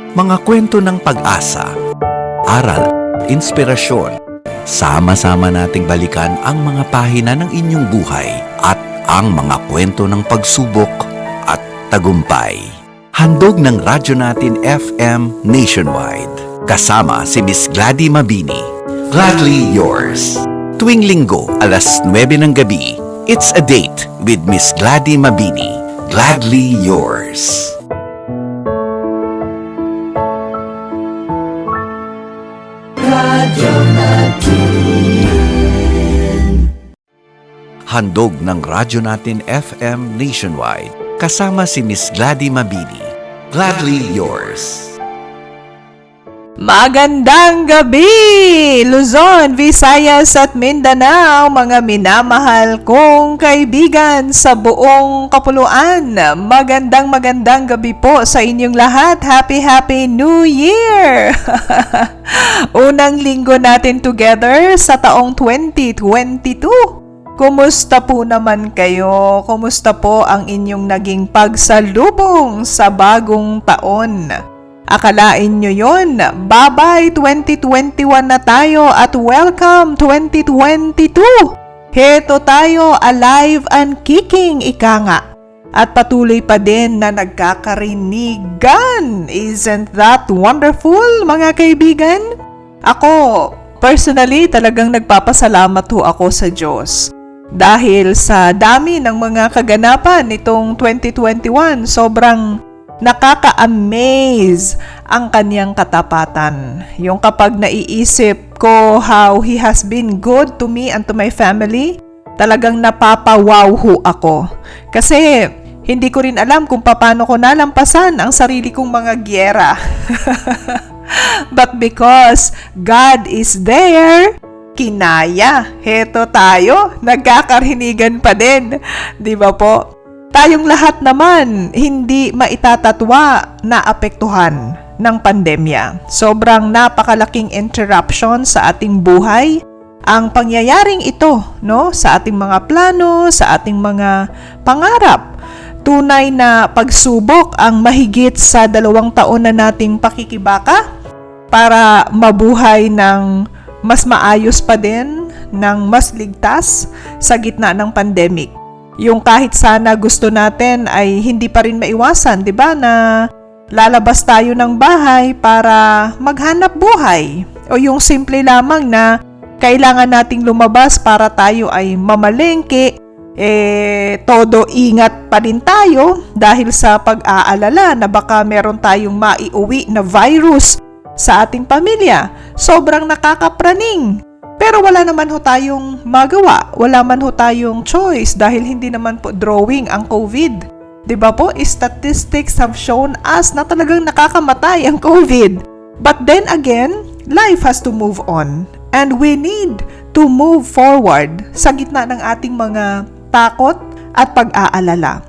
Mga kwento ng pag-asa, aral, inspirasyon. Sama-sama nating balikan ang mga pahina ng inyong buhay at ang mga kwento ng pagsubok at tagumpay. Handog ng radyo natin FM Nationwide. Kasama si Miss Gladys Mabini. Gladly Yours. Tuwing linggo, alas 9 ng gabi, it's a date with Miss Gladys Mabini. Gladly Yours. Handog ng radyo natin FM Nationwide. Kasama si Miss Gladys Mabini. Gladly Yours. Magandang gabi! Luzon, Visayas at Mindanao, mga minamahal kong kaibigan sa buong kapuluan. Magandang gabi po sa inyong lahat. Happy New Year! Unang linggo natin together sa taong 2022. Kumusta po naman kayo? Kumusta po ang inyong naging pagsalubong sa bagong taon? Akalain nyo yun? Bye-bye 2021 na tayo at welcome 2022! Heto tayo, alive and kicking, ika nga. At patuloy pa din na nagkakarinigan. Isn't that wonderful, mga kaibigan? Ako, personally, talagang nagpapasalamat ho ako sa Diyos. Dahil sa dami ng mga kaganapan nitong 2021, sobrang nakaka-amaze ang kanyang katapatan. Yung kapag naiisip ko how He has been good to me and to my family, talagang napapawaw ho ako. Kasi hindi ko rin alam kung paano ko nalampasan ang sarili kong mga gyera. But because God is there, kinaya. Heto tayo, nagkakarinigan pa din. Di ba po? Tayong lahat naman hindi maitatatwa na apektuhan ng pandemya. Sobrang napakalaking interruption sa ating buhay ang pangyayaring ito, no? Sa ating mga plano, sa ating mga pangarap. Tunay na pagsubok ang mahigit sa 2 taon na nating pakikibaka para mabuhay ng mas maayos pa din, ng mas ligtas sa gitna ng pandemic. Yung kahit sana gusto natin ay hindi pa rin maiwasan, 'di ba, na lalabas tayo ng bahay para maghanap buhay. O yung simple lamang na kailangan nating lumabas para tayo ay mamalengke, todo ingat pa rin tayo dahil sa pag-aalala na baka meron tayong maiuwi na virus sa ating pamilya. Sobrang nakakapraning. Pero wala naman ho tayong magawa, wala man ho tayong choice dahil hindi naman po drawing ang COVID. Diba po, statistics have shown us na talagang nakakamatay ang COVID. But then again, life has to move on. And we need to move forward sa gitna ng ating mga takot at pag-aalala.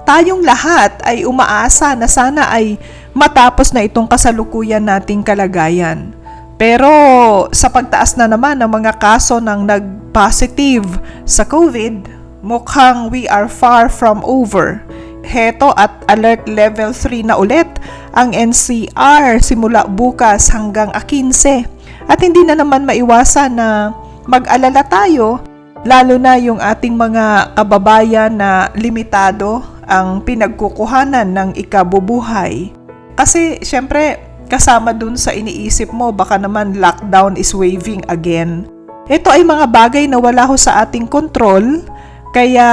Tayong lahat ay umaasa na sana ay matapos na itong kasalukuyan nating kalagayan. Pero sa pagtaas na naman ng mga kaso ng nag-positive sa COVID, mukhang we are far from over. Heto at alert level 3 na ulit ang NCR simula bukas hanggang 15. At hindi na naman maiwasan na mag-alala tayo, lalo na yung ating mga kababayan na limitado ang pinagkukuhanan ng ikabubuhay. Kasi syempre, kasama dun sa iniisip mo, baka naman lockdown is waving again. Ito ay mga bagay na wala ho sa ating kontrol, kaya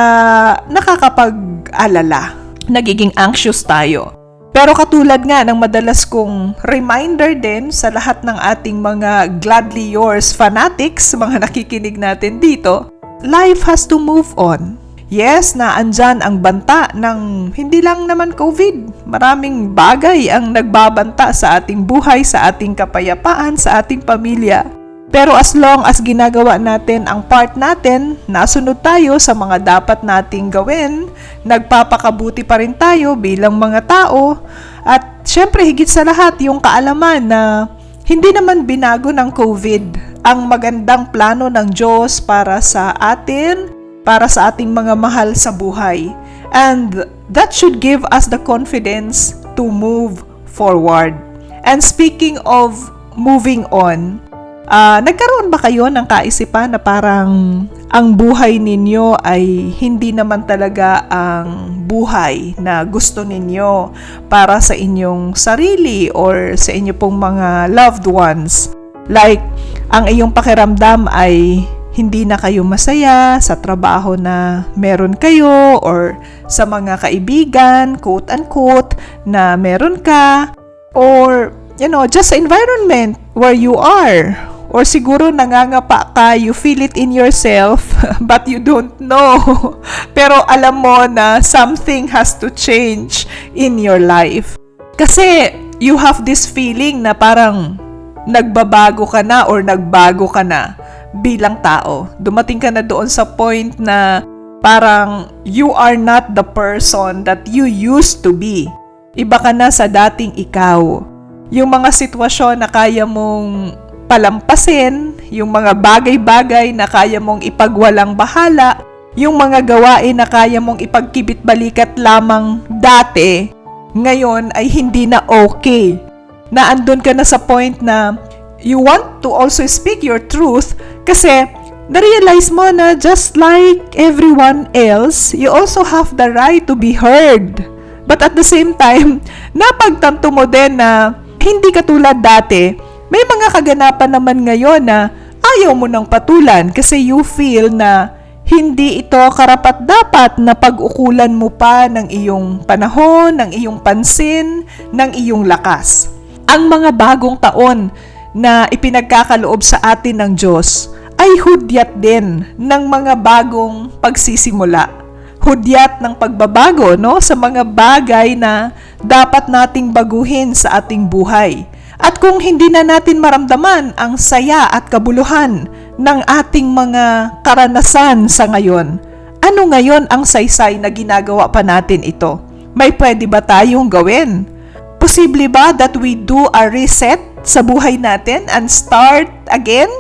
nakakapag-alala. Nagiging anxious tayo. Pero katulad nga ng madalas kong reminder din sa lahat ng ating mga Gladly Yours fanatics, mga nakikinig natin dito, life has to move on. Yes, na andyan ang banta ng hindi lang naman COVID. Maraming bagay ang nagbabanta sa ating buhay, sa ating kapayapaan, sa ating pamilya. Pero as long as ginagawa natin ang part natin, nasunod tayo sa mga dapat nating gawin, nagpapakabuti pa rin tayo bilang mga tao, at syempre higit sa lahat yung kaalaman na hindi naman binago ng COVID ang magandang plano ng Diyos para sa atin, para sa ating mga mahal sa buhay. And that should give us the confidence to move forward. And speaking of moving on, nagkaroon ba kayo ng kaisipan na parang ang buhay ninyo ay hindi naman talaga ang buhay na gusto ninyo para sa inyong sarili or sa inyo pong mga loved ones? Like, ang iyong pakiramdam ay hindi na kayo masaya sa trabaho na meron kayo or sa mga kaibigan, quote-unquote, na meron ka, or, just sa environment where you are. Or siguro nangangapa ka, you feel it in yourself, but you don't know. Pero alam mo na something has to change in your life. Kasi you have this feeling na parang nagbabago ka na or nagbago ka na bilang tao. Dumating ka na doon sa point na parang you are not the person that you used to be. Iba ka na sa dating ikaw. Yung mga sitwasyon na kaya mong palampasin, yung mga bagay-bagay na kaya mong ipagwalang bahala, yung mga gawain na kaya mong ipagkibit-balikat lamang dati, ngayon ay hindi na okay. Na andun ka na sa point na you want to also speak your truth kasi na-realize mo na just like everyone else, you also have the right to be heard. But at the same time, napagtanto mo din na hindi katulad dati, may mga kaganapan naman ngayon na ayaw mo nang patulan kasi you feel na hindi ito karapat-dapat na pag-ukulan mo pa ng iyong panahon, ng iyong pansin, ng iyong lakas. Ang mga bagong taon na ipinagkakaloob sa atin ng Diyos ay hudyat din ng mga bagong pagsisimula. Hudyat ng pagbabago, sa mga bagay na dapat nating baguhin sa ating buhay. At kung hindi na natin maramdaman ang saya at kabuluhan ng ating mga karanasan sa ngayon, ano ngayon ang saysay na ginagawa pa natin ito? May pwede ba tayong gawin? Posible ba that we do a reset sa buhay natin and start again?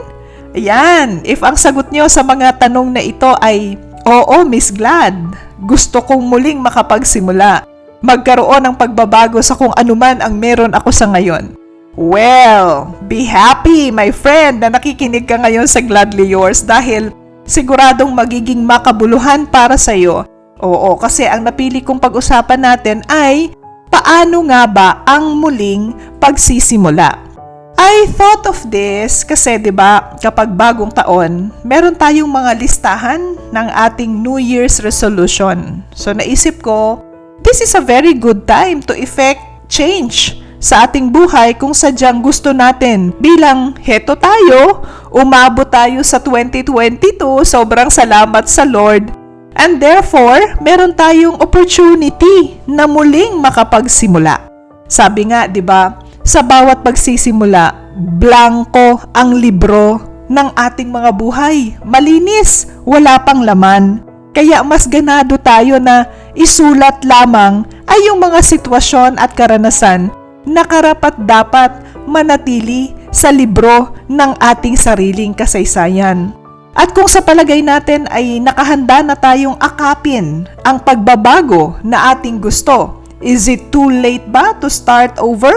Ayan, if ang sagot nyo sa mga tanong na ito ay, oo, Miss Glad, gusto kong muling makapagsimula, magkaroon ng pagbabago sa kung anuman ang meron ako sa ngayon. Well, be happy, my friend, na nakikinig ka ngayon sa Gladly Yours dahil siguradong magiging makabuluhan para sa iyo. Oo, kasi ang napili kong pag-usapan natin ay paano nga ba ang muling pagsisimula. I thought of this kasi 'di ba, kapag bagong taon, meron tayong mga listahan ng ating New Year's resolution. So naisip ko, this is a very good time to effect change sa ating buhay kung sadyang gusto natin. Bilang heto tayo, umabot tayo sa 2022, sobrang salamat sa Lord. And therefore, meron tayong opportunity na muling makapagsimula. Sabi nga, 'di ba, sa bawat pagsisimula, blanko ang libro ng ating mga buhay. Malinis, wala pang laman. Kaya mas ganado tayo na isulat lamang ay yung mga sitwasyon at karanasan na karapat-dapat manatili sa libro ng ating sariling kasaysayan. At kung sa palagay natin ay nakahanda na tayong akapin ang pagbabago na ating gusto, is it too late ba to start over?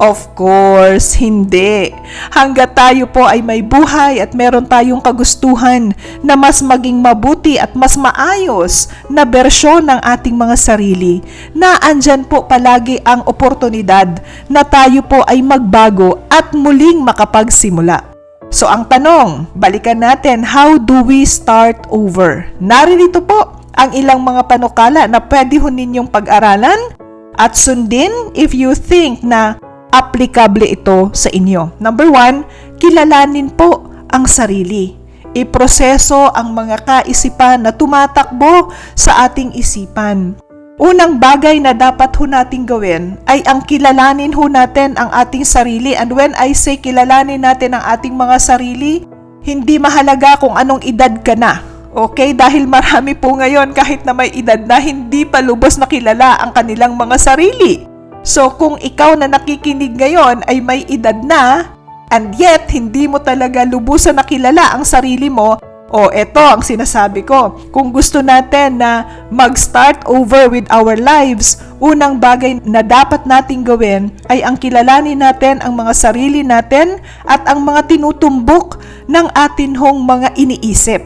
Of course, hindi. Hangga't tayo po ay may buhay at meron tayong kagustuhan na mas maging mabuti at mas maayos na bersyon ng ating mga sarili, na andyan po palagi ang oportunidad na tayo po ay magbago at muling makapagsimula. So ang tanong, balikan natin, how do we start over? Naririto po ang ilang mga panukala na pwede ho ninyong pag-aralan at sundin if you think na applicable ito sa inyo. Number 1, kilalanin po ang sarili. Iproseso ang mga kaisipan na tumatakbo sa ating isipan. Unang bagay na dapat ho nating gawin ay ang kilalanin ho natin ang ating sarili. And when I say kilalanin natin ang ating mga sarili, hindi mahalaga kung anong edad ka na. Okay? Dahil marami po ngayon kahit na may edad na hindi pa lubos na kilala ang kanilang mga sarili. So kung ikaw na nakikinig ngayon ay may edad na and yet hindi mo talaga lubusan nakilala ang sarili mo, eto ang sinasabi ko. Kung gusto natin na mag-start over with our lives, unang bagay na dapat nating gawin ay ang kilalanin natin ang mga sarili natin at ang mga tinutumbok ng atin hong mga iniisip.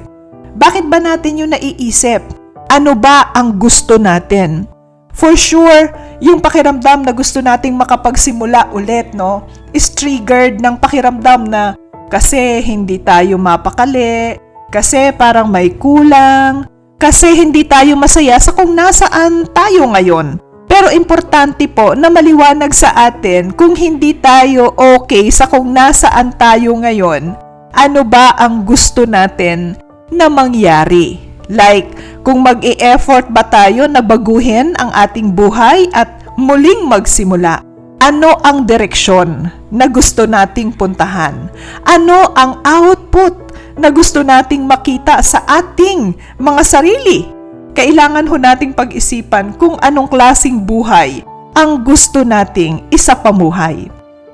Bakit ba natin yung naiisip? Ano ba ang gusto natin? For sure, yung pakiramdam na gusto nating makapagsimula ulit, no, is triggered ng pakiramdam na kasi hindi tayo mapakali, kasi parang may kulang, kasi hindi tayo masaya sa kung nasaan tayo ngayon. Pero importante po na maliwanag sa atin kung hindi tayo okay sa kung nasaan tayo ngayon, ano ba ang gusto natin na mangyari. Like, kung mag-e-effort ba tayo na baguhin ang ating buhay at muling magsimula? Ano ang direksyon na gusto nating puntahan? Ano ang output na gusto nating makita sa ating mga sarili? Kailangan ho nating pag-isipan kung anong klaseng buhay ang gusto nating isapamuhay.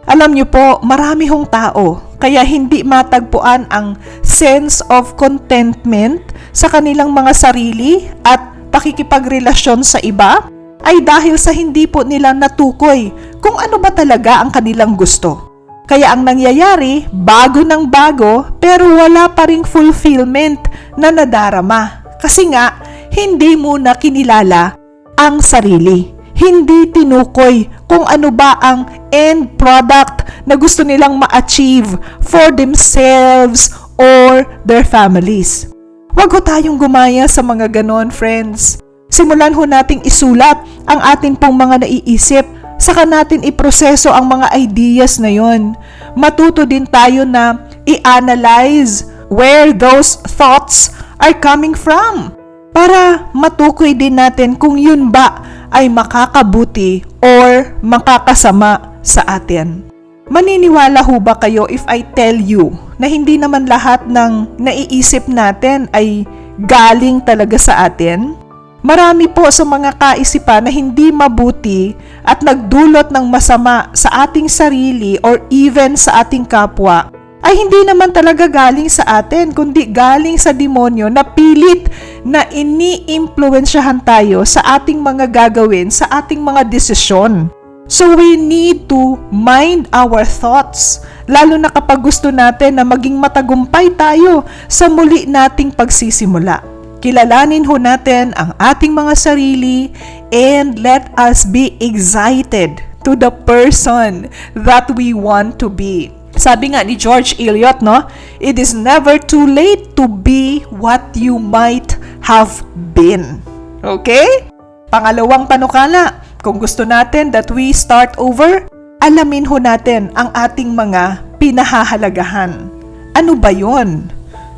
Alam niyo po, marami hong tao kaya hindi matagpuan ang sense of contentment sa kanilang mga sarili at pakikipagrelasyon sa iba ay dahil sa hindi po nila natukoy kung ano ba talaga ang kanilang gusto. Kaya ang nangyayari, bago ng bago pero wala pa ring fulfillment na nadarama. Kasi nga, hindi muna kinilala ang sarili. Hindi tinukoy kung ano ba ang end product na gusto nilang ma-achieve for themselves or their families. Huwag ho tayong gumaya sa mga ganon, friends. Simulan ho nating isulat ang atin pong mga naiisip, saka natin iproseso ang mga ideas na yon. Matuto din tayo na i-analyze where those thoughts are coming from para matukoy din natin kung yun ba ay makakabuti or makakasama sa atin. Maniniwala ho ba kayo if I tell you na hindi naman lahat ng naiisip natin ay galing talaga sa atin? Marami po sa mga kaisipan na hindi mabuti at nagdulot ng masama sa ating sarili or even sa ating kapwa ay hindi naman talaga galing sa atin kundi galing sa demonyo na pilit na ini-impluwensyahan tayo sa ating mga gagawin, sa ating mga desisyon. So we need to mind our thoughts, lalo na kapag gusto natin na maging matagumpay tayo sa muli nating pagsisimula. Kilalanin ho natin ang ating mga sarili and let us be excited to the person that we want to be. Sabi nga ni George Eliot, no? It is never too late to be what you might have been. Okay? Pangalawang panukala, kung gusto natin that we start over, alamin ho natin ang ating mga pinahahalagahan. Ano ba yon?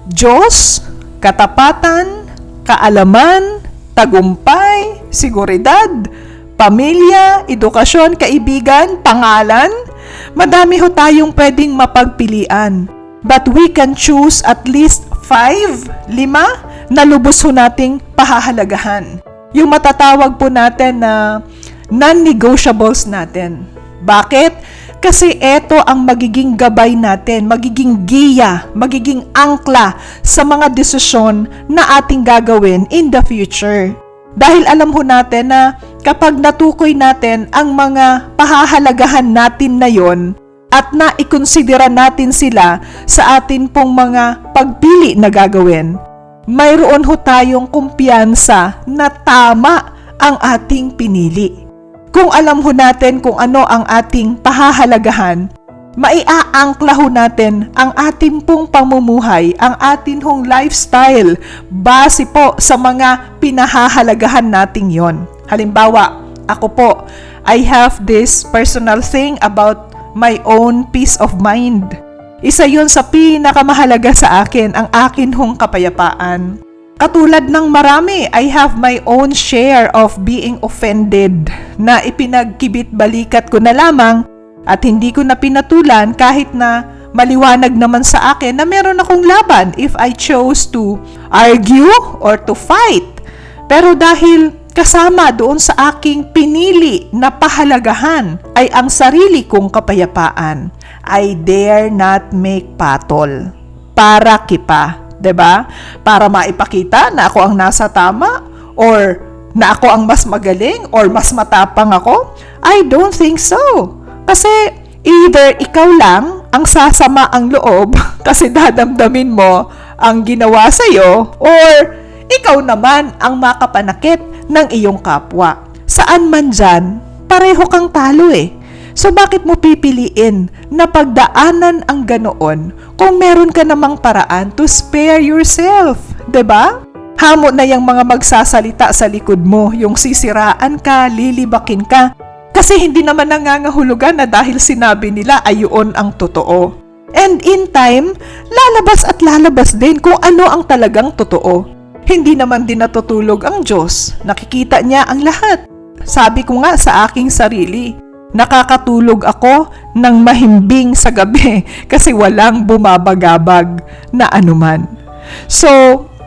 Diyos, katapatan, kaalaman, tagumpay, seguridad, pamilya, edukasyon, kaibigan, pangalan. Madami ho tayong pwedeng mapagpilian. But we can choose at least 5 na lubos ho nating pahahalagahan. Yung matatawag po natin na non-negotiables natin. Bakit? Kasi ito ang magiging gabay natin, magiging giya, magiging angkla sa mga desisyon na ating gagawin in the future. Dahil alam ho natin na kapag natukoy natin ang mga pahahalagahan natin na yon at naikonsidera natin sila sa atin pong mga pagpili na gagawin, mayroon ho tayong kumpiyansa na tama ang ating pinili. Kung alam ho natin kung ano ang ating pahahalagahan, maiaangkla ho natin ang ating pong pamumuhay, ang ating hong lifestyle base po sa mga pinahahalagahan nating yon. Halimbawa, ako po, I have this personal thing about my own peace of mind. Isa yun sa pinakamahalaga sa akin, ang akin hong kapayapaan. Katulad ng marami, I have my own share of being offended na ipinagkibit-balikat ko na lamang at hindi ko na pinatulan kahit na maliwanag naman sa akin na meron akong laban if I chose to argue or to fight. Pero dahil kasama doon sa aking pinili na pahalagahan ay ang sarili kong kapayapaan, I dare not make patol. Para kipa. 'Di ba? Para maipakita na ako ang nasa tama or Na ako ang mas magaling or mas matapang ako? I don't think so. Kasi either ikaw lang ang sasama ang loob kasi dadamdamin mo ang ginawa sa'yo, or ikaw naman ang makapanakit ng iyong kapwa. Saan man dyan, pareho kang talo eh. So bakit mo pipiliin na pagdaanan ang ganoon kung meron ka namang paraan to spare yourself, 'di ba? Hamo na yung mga magsasalita sa likod mo, yung sisiraan ka, lilibakin ka, kasi hindi naman nangangahulugan na dahil sinabi nila ay yun ang totoo. And in time, lalabas at lalabas din kung ano ang talagang totoo. Hindi naman din natutulog ang Diyos, nakikita niya ang lahat. Sabi ko nga sa aking sarili, nakakatulog ako ng mahimbing sa gabi kasi walang bumabagabag na anuman. So,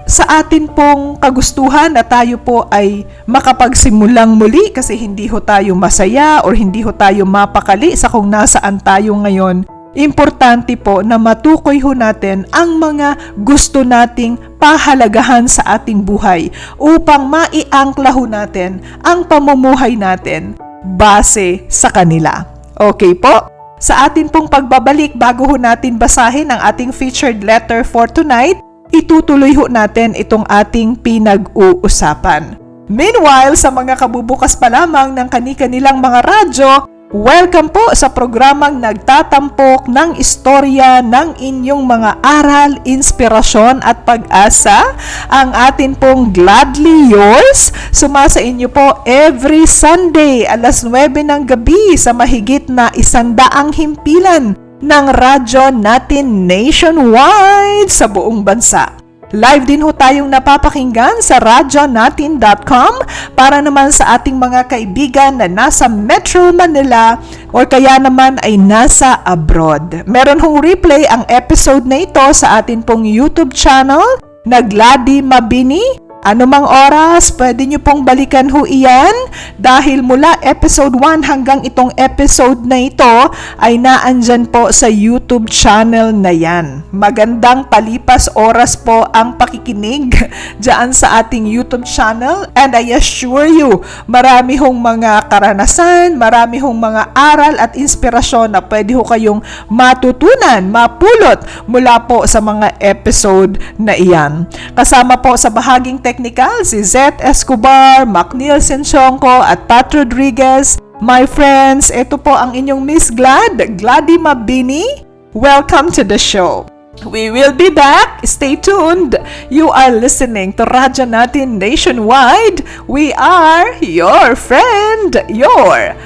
sa atin pong kagustuhan na tayo po ay makapagsimulang muli kasi hindi ho tayo masaya or hindi ho tayo mapakali sa kung nasaan tayo ngayon, importante po na matukoy ho natin ang mga gusto nating pahalagahan sa ating buhay upang maiangkla ho natin ang pamumuhay natin base sa kanila. Okay po? Sa atin pong pagbabalik, bago ho natin basahin ang ating featured letter for tonight, itutuloy ho natin itong ating pinag-uusapan. Meanwhile, sa mga kabubukas pa lamang ng kani-kanilang mga radyo, welcome po sa programang nagtatampok ng istorya ng inyong mga aral, inspirasyon at pag-asa, ang atin pong Gladly Yours. Sumasa inyo po every Sunday alas 9 ng gabi sa mahigit na 100 himpilan ng radyo natin nationwide sa buong bansa. Live din ho tayong napapakinggan sa radyonatin.com para naman sa ating mga kaibigan na nasa Metro Manila o kaya naman ay nasa abroad. Meron hong replay ang episode na ito sa atin pong YouTube channel na Glady Mabini. Anumang oras, pwede nyo pong balikan ho iyan dahil mula episode 1 hanggang itong episode na ito ay naandyan po sa YouTube channel na yan. Magandang palipas oras po ang pakikinig dyan sa ating YouTube channel, and I assure you, marami hong mga karanasan, marami hong mga aral at inspirasyon na pwede ho kayong matutunan, mapulot mula po sa mga episode na iyan. Kasama po sa bahaging technical si Zet Escobar, Macneil Senchonko at Pat Rodriguez. My friends, ito po ang inyong Miss Glady Mabini. Welcome to the show. We will be back. Stay tuned. You are listening to Radyo Natin Nationwide. We are your friend, your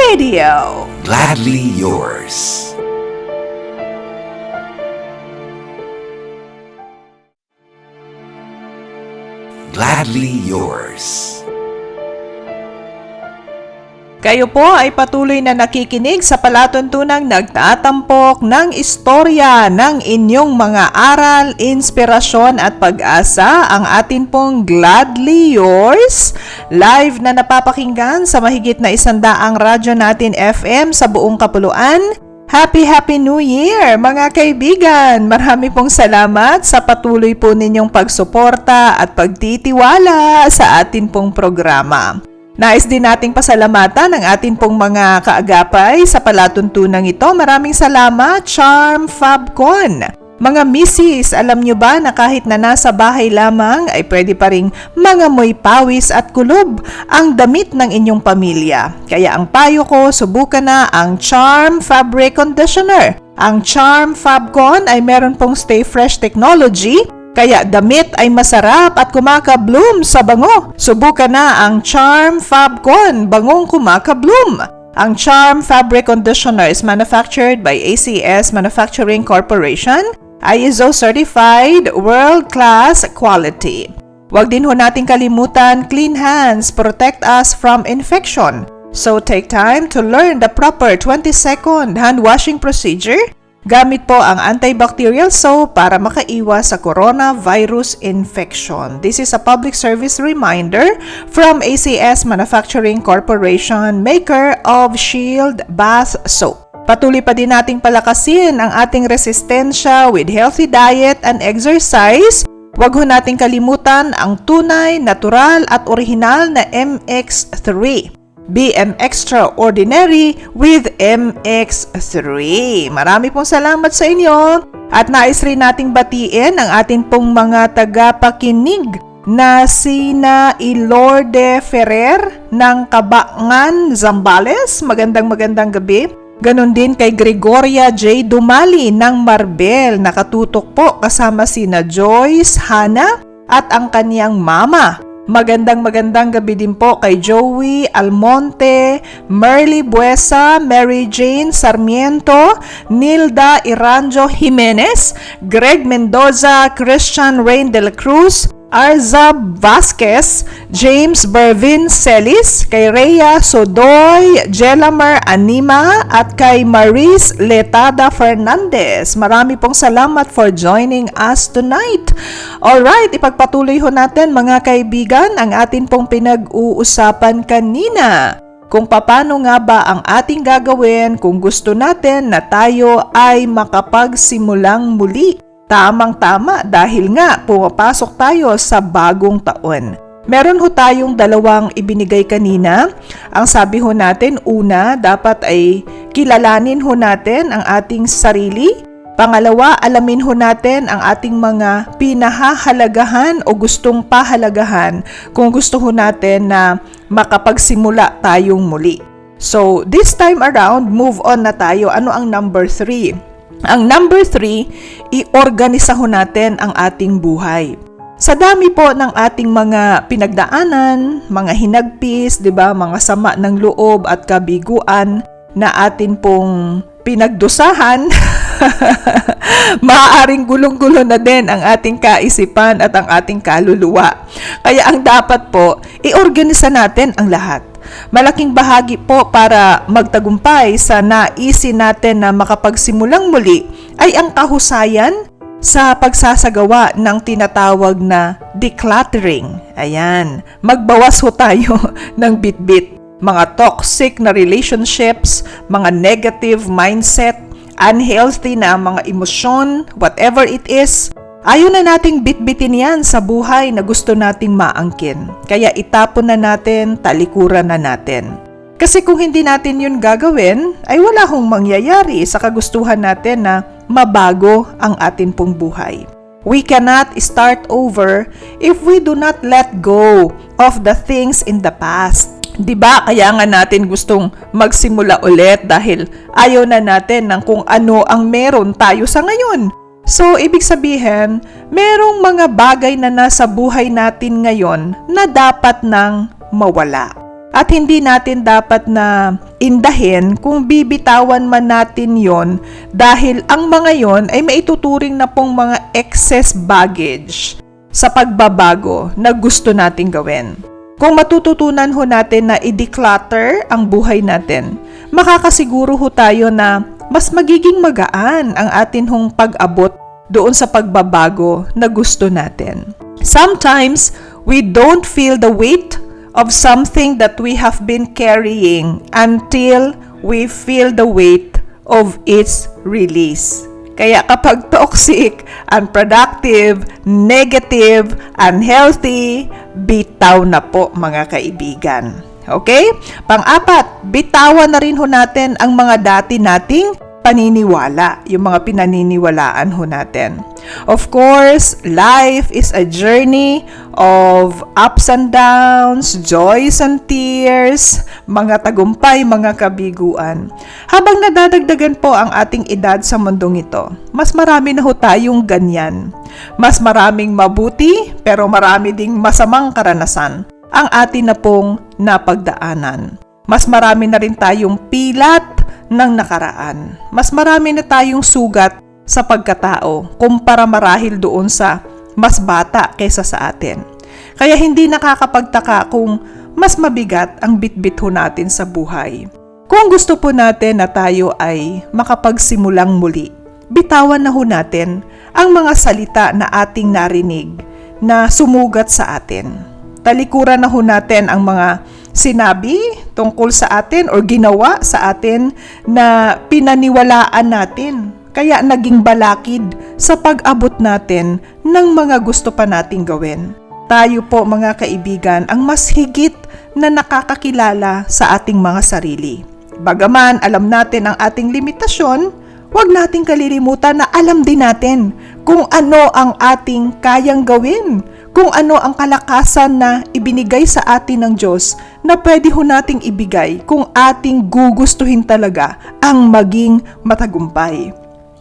radio. Gladly yours. Gladly yours. Kayo po ay patuloy na nakikinig sa palatuntunang nagtatampok ng istorya ng inyong mga aral, inspirasyon at pag-asa, ang atin pong Gladly Yours, live na napapakinggan sa mahigit na 100 radyo natin FM sa buong kapuluan. Happy New Year mga kaibigan! Marami pong salamat sa patuloy po ninyong pagsuporta at pagtitiwala sa atin pong programa. Nais din nating pasalamatan ang atin pong mga kaagapay sa palatuntunang ito. Maraming salamat, Charm Fabcon. Mga misis, alam nyo ba na kahit na nasa bahay lamang ay pwede pa ring mangamoy pawis at kulob ang damit ng inyong pamilya. Kaya ang payo ko, subukan na ang Charm Fabric Conditioner. Ang Charm Fabcon ay meron pong Stay Fresh technology, kaya damit ay masarap at kumaka-bloom sa bango. Subukan na ang Charm Fabcon, bangong kumaka-bloom. Ang Charm Fabric Conditioner is manufactured by ACS Manufacturing Corporation, ISO certified, world-class quality. Huwag din ho nating kalimutan, clean hands protect us from infection. So take time to learn the proper 20-second hand washing procedure. Gamit po ang antibacterial soap para makaiwas sa coronavirus infection. This is a public service reminder from ACS Manufacturing Corporation, maker of Shield Bath Soap. Patuloy pa din nating palakasin ang ating resistensya with healthy diet and exercise. Huwag ho nating kalimutan ang tunay, natural at orihinal na MX3. BM Extraordinary with MX3. Marami pong salamat sa inyo at nais rin nating batiin ang ating pong mga tagapakinig na sina Ilorde Ferrer ng Kabangan, Zambales. Magandang gabi. Ganon din kay Gregoria J. Dumali ng Marbel. Nakatutok po kasama sina Joyce, Hana at ang kaniyang mama. Magandang gabi din po kay Joey Almonte, Merly Buesa, Mary Jane Sarmiento, Nilda Iranjo Jimenez, Greg Mendoza, Christian Rain de la Cruz, Arzab Vasquez, James Bervin Celis, kay Rhea Sodoy, Jelamer Anima, at kay Maris Letada Fernandez. Marami pong salamat for joining us tonight. Alright, ipagpatuloy ho natin mga kaibigan ang atin pong pinag-uusapan kanina. Kung paano nga ba ang ating gagawin kung gusto natin na tayo ay makapagsimulang muli. Tamang-tama dahil nga pumapasok tayo sa bagong taon. Meron ho tayong dalawang ibinigay kanina. Ang sabi ho natin, una, dapat ay kilalanin ho natin ang ating sarili. Pangalawa, alamin ho natin ang ating mga pinahahalagahan o gustong pahalagahan kung gusto ho natin na makapagsimula tayong muli. So, this time around, move on na tayo. Ano ang number 3? Ang number 3, iorganisa ho natin ang ating buhay. Sa dami po ng ating mga pinagdaanan, mga hinagpis, 'di ba, mga sama ng loob at kabiguan na atin pong pinagdusahan, maaaring gulong-gulo na din ang ating kaisipan at ang ating kaluluwa. Kaya ang dapat po, iorganisa natin ang lahat. Malaking bahagi po para magtagumpay sa naisin natin na makapagsimulang muli ay ang kahusayan sa pagsasagawa ng tinatawag na decluttering. Ayan, magbawas ho tayo ng bitbit. Mga toxic na relationships, mga negative mindset, unhealthy na mga emosyon, whatever it is, ayaw na nating bitbitin yan sa buhay na gusto nating maangkin. Kaya itapon na natin, talikuran na natin. Kasi kung hindi natin yun gagawin, ay wala hong mangyayari sa kagustuhan natin na mabago ang atin pong buhay. We cannot start over if we do not let go of the things in the past. Diba? Kaya nga natin gustong magsimula ulit dahil ayaw na natin ng kung ano ang meron tayo sa ngayon. So, ibig sabihin, merong mga bagay na nasa buhay natin ngayon na dapat nang mawala. At hindi natin dapat na indahin kung bibitawan man natin yon dahil ang mga yon ay maituturing na pong mga excess baggage sa pagbabago na gusto nating gawin. Kung matututunan ho natin na i-declutter ang buhay natin, makakasiguro ho tayo na mas magiging magaan ang atin hong pag-abot doon sa pagbabago na gusto natin. Sometimes, we don't feel the weight of something that we have been carrying until we feel the weight of its release. Kaya kapag toxic, unproductive, negative, unhealthy, bitaw na po mga kaibigan. Okay? Pang-apat, bitawan na rin ho natin ang mga dati nating paniniwala, yung mga pinaniniwalaan ho natin. Of course, life is a journey of ups and downs, joys and tears, mga tagumpay, mga kabiguan. Habang nadadagdagan po ang ating edad sa mundong ito, mas marami na ho tayong ganyan. Mas maraming mabuti, pero marami ding masamang karanasan ang atin na pong napagdaanan. Mas marami na rin tayong pilat ng nakaraan. Mas marami na tayong sugat sa pagkatao kumpara marahil doon sa mas bata kaysa sa atin. Kaya hindi nakakapagtaka kung mas mabigat ang bitbit ho natin sa buhay. Kung gusto po natin na tayo ay makapagsimulang muli, bitawan na ho natin ang mga salita na ating narinig na sumugat sa atin. Talikuran na ho natin ang mga sinabi tungkol sa atin o ginawa sa atin na pinaniwalaan natin. Kaya naging balakid sa pag-abot natin ng mga gusto pa nating gawin. Tayo po mga kaibigan ang mas higit na nakakakilala sa ating mga sarili. Bagaman alam natin ang ating limitasyon, huwag nating kalilimutan na alam din natin kung ano ang ating kayang gawin, kung ano ang kalakasan na ibinigay sa atin ng Diyos na pwede ho nating ibigay kung ating gugustuhin talaga ang maging matagumpay.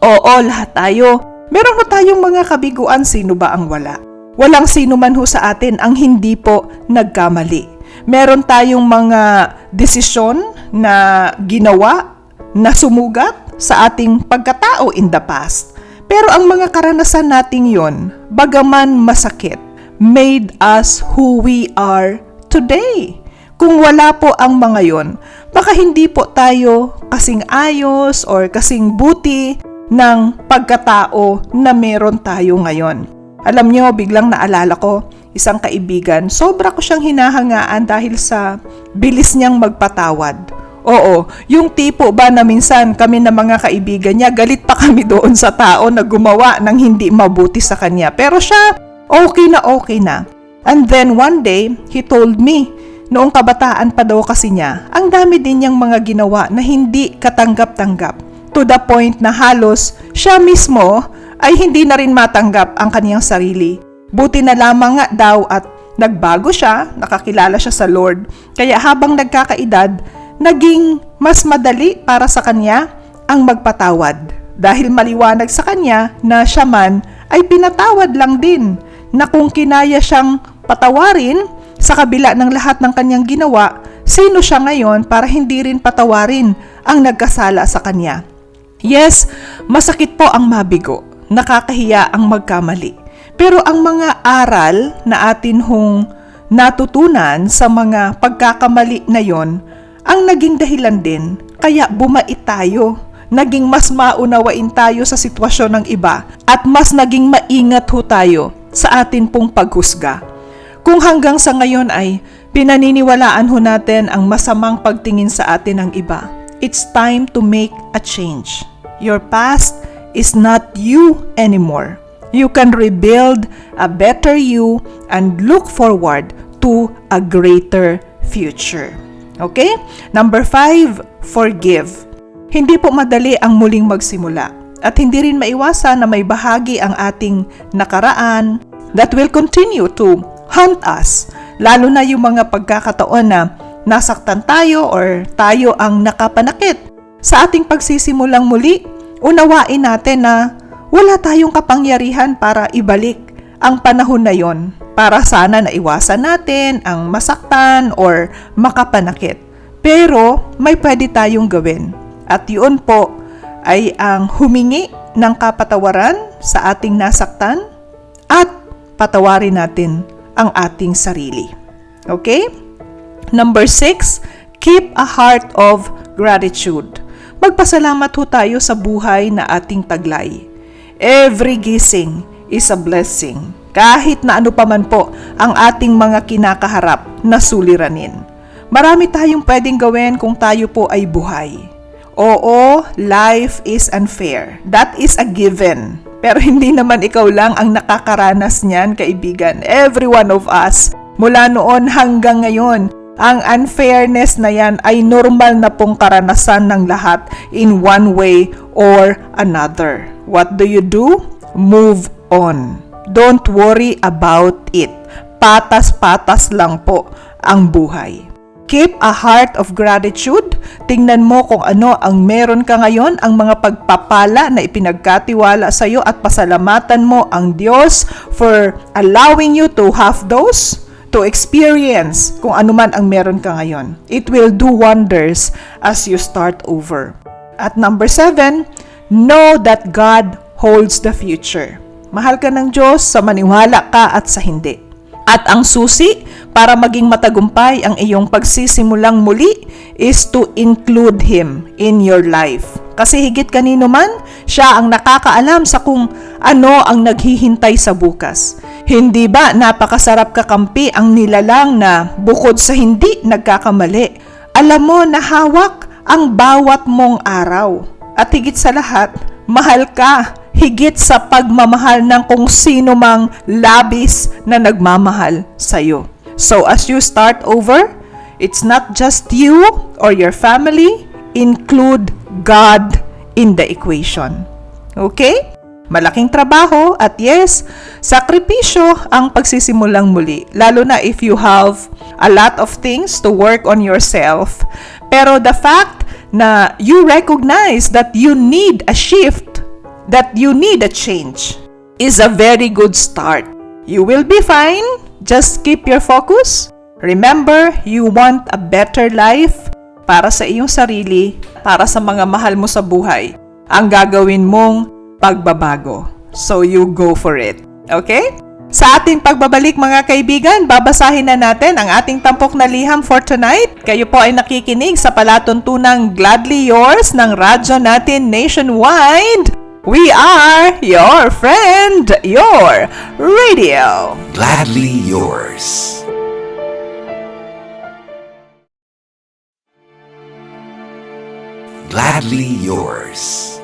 Oo, lahat tayo. Meron ho tayong mga kabiguan, sino ba ang wala? Walang sino man ho sa atin ang hindi po nagkamali. Meron tayong mga desisyon na ginawa, na sumugat sa ating pagkatao in the past. Pero ang mga karanasan nating yon, bagaman masakit, made us who we are today. Kung wala po ang mga yon, baka hindi po tayo kasing ayos or kasing buti ng pagkatao na meron tayo ngayon. Alam nyo, biglang naalala ko, isang kaibigan, sobra ko siyang hinahangaan dahil sa bilis niyang magpatawad. Oo, yung tipo ba na minsan kami na mga kaibigan niya, galit pa kami doon sa tao na gumawa ng hindi mabuti sa kanya. Pero siya, okay na. And then one day, he told me, noong kabataan pa daw kasi niya, ang dami din niyang mga ginawa na hindi katanggap-tanggap. To the point na halos siya mismo ay hindi na rin matanggap ang kaniyang sarili. Buti na lamang nga daw at nagbago siya, nakakilala siya sa Lord. Kaya habang nagkakaedad, naging mas madali para sa kanya ang magpatawad. Dahil maliwanag sa kanya na siya man ay pinatawad lang din, na kung kinaya siyang patawarin sa kabila ng lahat ng kanyang ginawa, sino siya ngayon para hindi rin patawarin ang nagkasala sa kanya? Yes, masakit po ang mabigo, nakakahiya ang magkamali. Pero ang mga aral na atin hong natutunan sa mga pagkakamali na yon, ang naging dahilan din kaya bumait tayo, naging mas maunawain tayo sa sitwasyon ng iba at mas naging maingat ho tayo sa atin pong paghusga. Kung hanggang sa ngayon ay pinaniniwalaan ho natin ang masamang pagtingin sa atin ng iba, it's time to make a change. Your past is not you anymore. You can rebuild a better you and look forward to a greater future. Okay? Number 5, forgive. Hindi po madali ang muling magsimula at hindi rin maiwasan na may bahagi ang ating nakaraan that will continue to haunt us. Lalo na yung mga pagkakataon na nasaktan tayo or tayo ang nakapanakit. Sa ating pagsisimulang muli, unawain natin na wala tayong kapangyarihan para ibalik ang panahon na yon, para sana naiwasan natin ang masaktan or makapanakit. Pero may pwede tayong gawin. At yun po ay ang humingi ng kapatawaran sa ating nasaktan at patawarin natin ang ating sarili. Okay? Number 6, keep a heart of gratitude. Magpasalamat ho tayo sa buhay na ating taglay. Every gising is a blessing. Kahit na ano pa man po ang ating mga kinakaharap na suliranin. Marami tayong pwedeng gawin kung tayo po ay buhay. Oo, life is unfair. That is a given. Pero hindi naman ikaw lang ang nakakaranas niyan, kaibigan. Every one of us, mula noon hanggang ngayon, ang unfairness na yan ay normal na pong karanasan ng lahat in one way or another. What do? Move on. Don't worry about it. Patas-patas lang po ang buhay. Keep a heart of gratitude. Tingnan mo kung ano ang meron ka ngayon, ang mga pagpapala na ipinagkatiwala sa iyo at pasalamatan mo ang Diyos for allowing you to have those, to experience kung ano man ang meron ka ngayon. It will do wonders as you start over. At number 7, know that God holds the future. Mahal ka ng Diyos sa maniwala ka at sa hindi. At ang susi para maging matagumpay ang iyong pagsisimulang muli is to include Him in your life. Kasi higit kanino man, siya ang nakakaalam sa kung ano ang naghihintay sa bukas. Hindi ba napakasarap kakampi ang nilalang na bukod sa hindi nagkakamali, alam mo na hawak ang bawat mong araw. At higit sa lahat, mahal ka, higit sa pagmamahal ng kung sino mang labis na nagmamahal sa'yo. So as you start over, it's not just you or your family, include God in the equation. Okay? Malaking trabaho at yes, sakripisyo ang pagsisimulang muli. Lalo na if you have a lot of things to work on yourself. Pero the fact na you recognize that you need a shift, that you need a change, is a very good start. You will be fine. Just keep your focus. Remember, you want a better life para sa iyong sarili, para sa mga mahal mo sa buhay. Ang gagawin mong pagbabago. So you go for it. Okay? Sa ating pagbabalik mga kaibigan, babasahin na natin ang ating tampok na liham for tonight. Kayo po ay nakikinig sa palatuntunang Gladly Yours ng radyo natin nationwide. We are your friend, your radio. Gladly yours. Gladly yours.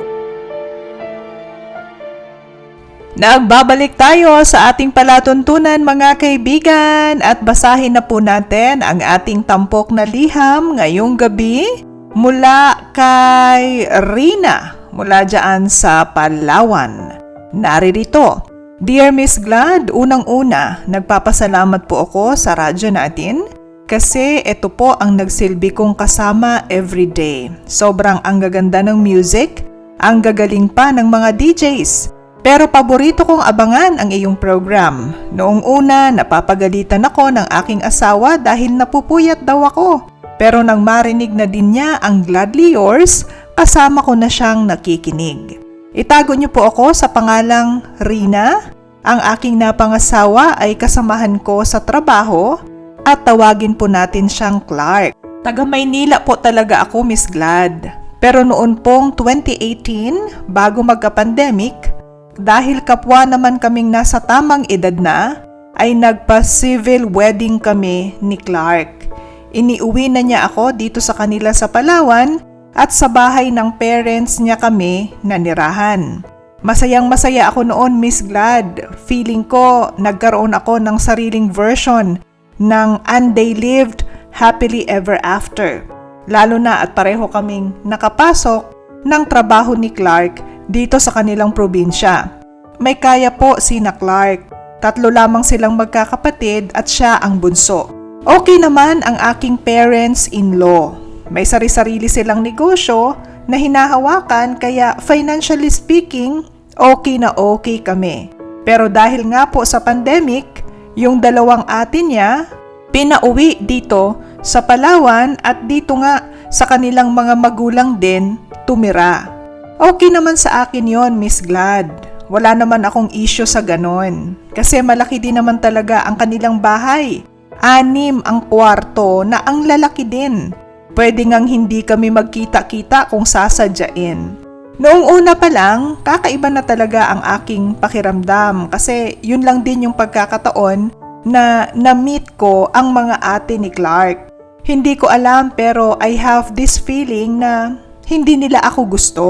Nagbabalik tayo sa ating palatuntunan mga kaibigan at basahin na po natin ang ating tampok na liham ngayong gabi mula kay Rina mula dyan sa Palawan. Naririto, Dear Miss Glad, unang-una, nagpapasalamat po ako sa radyo natin kasi ito po ang nagsilbi kong kasama everyday. Sobrang ang gaganda ng music, ang gagaling pa ng mga DJs. Pero paborito kong abangan ang iyong program. Noong una, napapagalitan ako ng aking asawa dahil napupuyat daw ako. Pero nang marinig na din niya ang Gladly Yours, kasama ko na siyang nakikinig. Itago niyo po ako sa pangalang Rina. Ang aking napangasawa ay kasamahan ko sa trabaho at tawagin po natin siyang Clark. Taga Maynila po talaga ako, Miss Glad. Pero noon pong 2018, bago magka-pandemic, dahil kapwa naman kaming nasa tamang edad na, ay nagpa-civil wedding kami ni Clark. Iniuwi na niya ako dito sa kanila sa Palawan at sa bahay ng parents niya kami nanirahan. Masayang-masaya ako noon, Miss Glad. Feeling ko nagkaroon ako ng sariling version ng And They Lived Happily Ever After. Lalo na at pareho kaming nakapasok ng trabaho ni Clark dito sa kanilang probinsya. May kaya po sina Clark. 3 lamang silang magkakapatid at siya ang bunso. Okay naman ang aking parents-in-law. May sari-sarili silang negosyo na hinahawakan kaya financially speaking, okay na okay kami. Pero dahil nga po sa pandemic, yung 2 ate niya, pinauwi dito sa Palawan at dito nga sa kanilang mga magulang din tumira. Okay naman sa akin yon, Miss Glad. Wala naman akong issue sa ganon. Kasi malaki din naman talaga ang kanilang bahay. 6 ang kwarto na ang lalaki din. Pwede ngang hindi kami magkita-kita kung sasadyain. Noong una pa lang, kakaiba na talaga ang aking pakiramdam kasi yun lang din yung pagkakataon na na-meet ko ang mga ate ni Clark. Hindi ko alam pero I have this feeling na hindi nila ako gusto.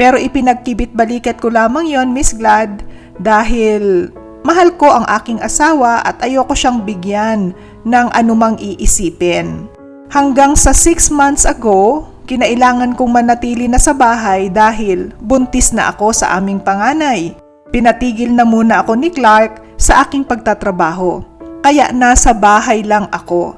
Pero ipinagkibit-balikat ko lamang yon, Miss Glad, dahil mahal ko ang aking asawa at ayoko siyang bigyan ng anumang iisipin. Hanggang sa 6 months ago, kinailangan kong manatili na sa bahay dahil buntis na ako sa aming panganay. Pinatigil na muna ako ni Clark sa aking pagtatrabaho, kaya nasa bahay lang ako.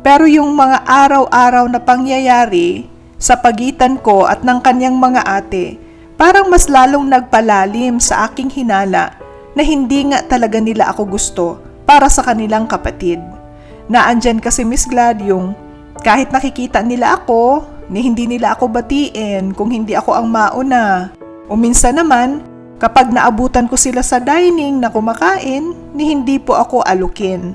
Pero yung mga araw-araw na pangyayari sa pagitan ko at ng kanyang mga ate, parang mas lalong nagpalalim sa aking hinala na hindi nga talaga nila ako gusto para sa kanilang kapatid. Naandyan kasi, Miss Glad, yung kahit nakikita nila ako, ni hindi nila ako batiin kung hindi ako ang mauna. O minsan naman, kapag naabutan ko sila sa dining na kumakain, ni hindi po ako alukin.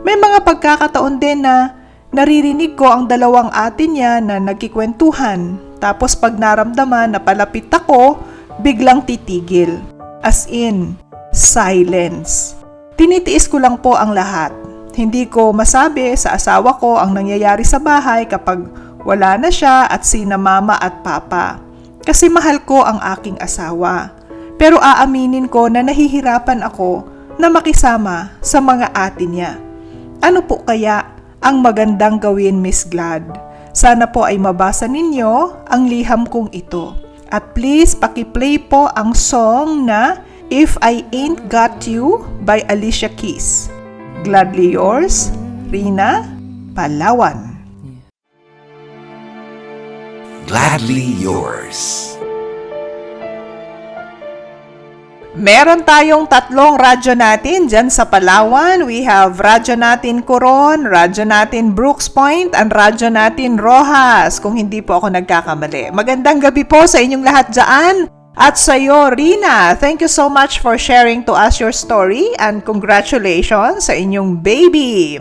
May mga pagkakataon din na naririnig ko ang 2 ate niya na nagkikwentuhan. Tapos pag naramdaman na palapit ako, biglang titigil. As in, silence. Tinitiis ko lang po ang lahat. Hindi ko masabi sa asawa ko ang nangyayari sa bahay kapag wala na siya at sina mama at papa. Kasi mahal ko ang aking asawa. Pero aaminin ko na nahihirapan ako na makisama sa mga ate niya. Ano po kaya ang magandang gawin, Miss Glad? Sana po ay mabasa ninyo ang liham kong ito. At please, pakiplay po ang song na If I Ain't Got You by Alicia Keys. Gladly yours, Rina, Palawan. Gladly yours. Meron tayong tatlong radyo natin dyan sa Palawan. We have radyo natin Coron, radyo natin Brooks Point, and radyo natin Rojas, kung hindi po ako nagkakamali. Magandang gabi po sa inyong lahat dyan. At sa iyo, Rina, thank you so much for sharing to us your story and congratulations sa inyong baby.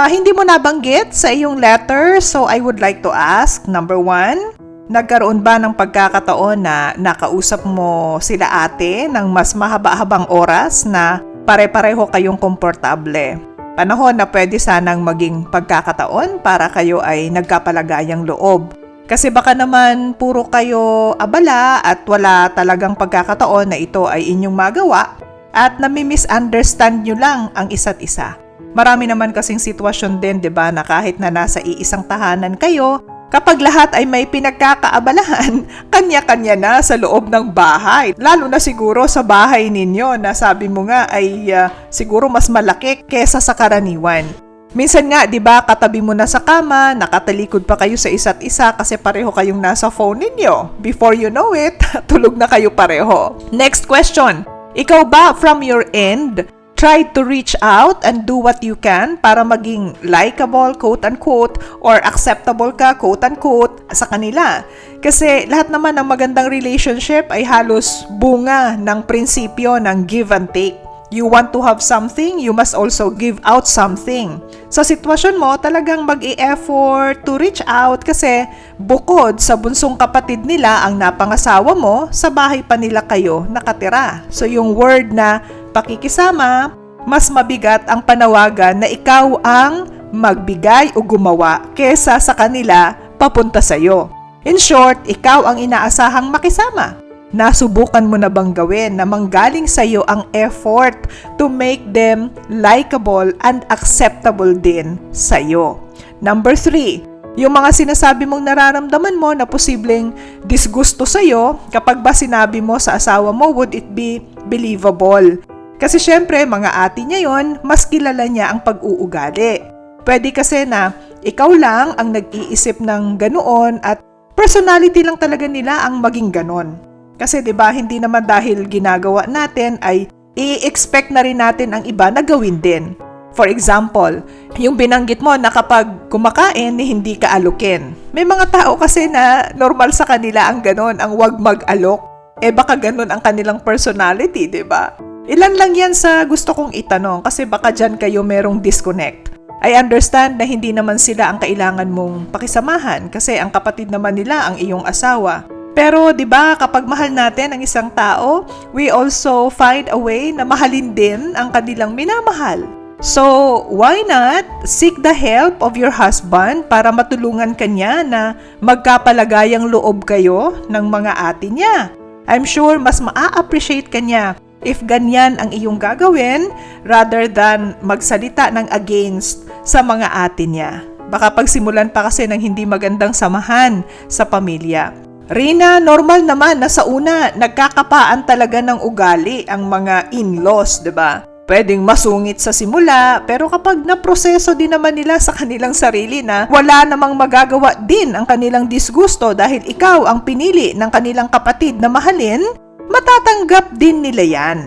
Hindi mo nabanggit sa iyong letter, so I would like to ask, number 1, nagkaroon ba ng pagkakataon na nakausap mo sila ate ng mas mahaba-habang oras na pare-pareho kayong komportable? Panahon na pwede sanang maging pagkakataon para kayo ay nagkapalagayang loob. Kasi baka naman puro kayo abala at wala talagang pagkakataon na ito ay inyong magawa at nami-misunderstand nyo lang ang isa't isa. Marami naman kasing sitwasyon din, 'di ba, na kahit na nasa iisang tahanan kayo, kapag lahat ay may pinagkakaabalahan, kanya-kanya na sa loob ng bahay. Lalo na siguro sa bahay ninyo na sabi mo nga ay siguro mas malaki kesa sa karaniwan. Minsan nga, 'di ba, katabi mo na sa kama, nakatalikod pa kayo sa isa't isa kasi pareho kayong nasa phone ninyo. Before you know it, tulog na kayo pareho. Next question. Ikaw ba from your end try to reach out and do what you can para maging likable, quote-unquote, or acceptable ka, quote-unquote, sa kanila? Kasi lahat naman ng magandang relationship ay halos bunga ng prinsipyo ng give and take. You want to have something, you must also give out something. Sa sitwasyon mo, talagang mag-i-effort to reach out kasi bukod sa bunsong kapatid nila ang napangasawa mo, sa bahay pa nila kayo nakatira. So yung word na pakikisama, mas mabigat ang panawagan na ikaw ang magbigay o gumawa kesa sa kanila papunta sa'yo. In short, ikaw ang inaasahang makisama. Nasubukan mo na bang gawin na manggaling sa'yo ang effort to make them likable and acceptable din sa'yo? Number 3, yung mga sinasabi mong nararamdaman mo na posibleng disgusto sa'yo, kapag ba sinabi mo sa asawa mo, would it be believable? Kasi syempre, mga ate niya yon, mas kilala niya ang pag-uugali. Pwede kasi na ikaw lang ang nag-iisip ng ganoon at personality lang talaga nila ang maging ganon. Kasi 'di ba, hindi naman dahil ginagawa natin ay i-expect na rin natin ang iba na gawin din. For example, yung binanggit mo na kapag kumakain hindi ka alukin. May mga tao kasi na normal sa kanila ang ganon, ang wag mag-alok. Baka ganon ang kanilang personality, 'di ba? Ilan lang yan sa gusto kong itanong kasi baka dyan kayo merong disconnect. I understand na hindi naman sila ang kailangan mong pakisamahan kasi ang kapatid naman nila ang iyong asawa. Pero 'di ba, kapag mahal natin ang isang tao, we also find a way na mahalin din ang kanilang minamahal. So, why not seek the help of your husband para matulungan kanya na magkapalagayang loob kayo ng mga ate niya? I'm sure mas maa-appreciate kanya if ganyan ang iyong gagawin rather than magsalita ng against sa mga ate niya. Baka pagsimulan pa kasi ng hindi magandang samahan sa pamilya. Rina, normal naman na sa una, nagkakapaan talaga ng ugali ang mga in-laws, 'di ba? Pwedeng masungit sa simula, pero kapag naproseso din naman nila sa kanilang sarili na wala namang magagawa din ang kanilang disgusto dahil ikaw ang pinili ng kanilang kapatid na mahalin, matatanggap din nila yan.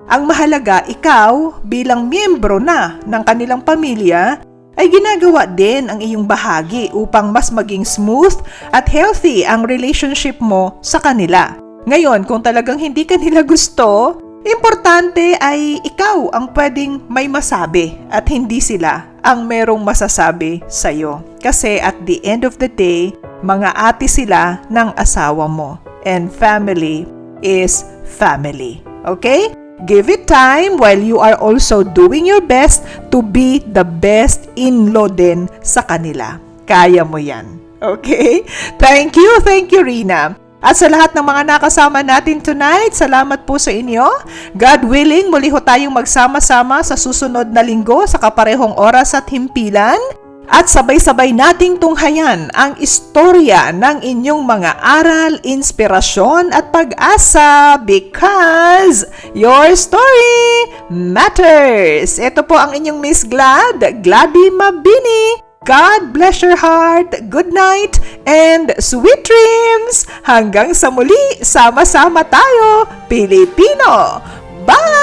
Ang mahalaga, ikaw bilang miyembro na ng kanilang pamilya, ay ginagawa din ang iyong bahagi upang mas maging smooth at healthy ang relationship mo sa kanila. Ngayon, kung talagang hindi ka nila gusto, importante ay ikaw ang pwedeng may masabi at hindi sila ang merong masasabi sa'yo. Kasi at the end of the day, mga ate sila ng asawa mo. And family is family. Okay? Give it time while you are also doing your best to be the best in-law din sa kanila. Kaya mo yan. Okay? Thank you, Rina. At sa lahat ng mga nakasama natin tonight, salamat po sa inyo. God willing, muli ho tayong magsama-sama sa susunod na linggo sa kaparehong oras at himpilan. At sabay-sabay nating tunghayan ang istorya ng inyong mga aral, inspirasyon at pag-asa because your story matters. Ito po ang inyong Miss Gladys Mabini. God bless your heart, good night, and sweet dreams! Hanggang sa muli, sama-sama tayo, Pilipino! Bye!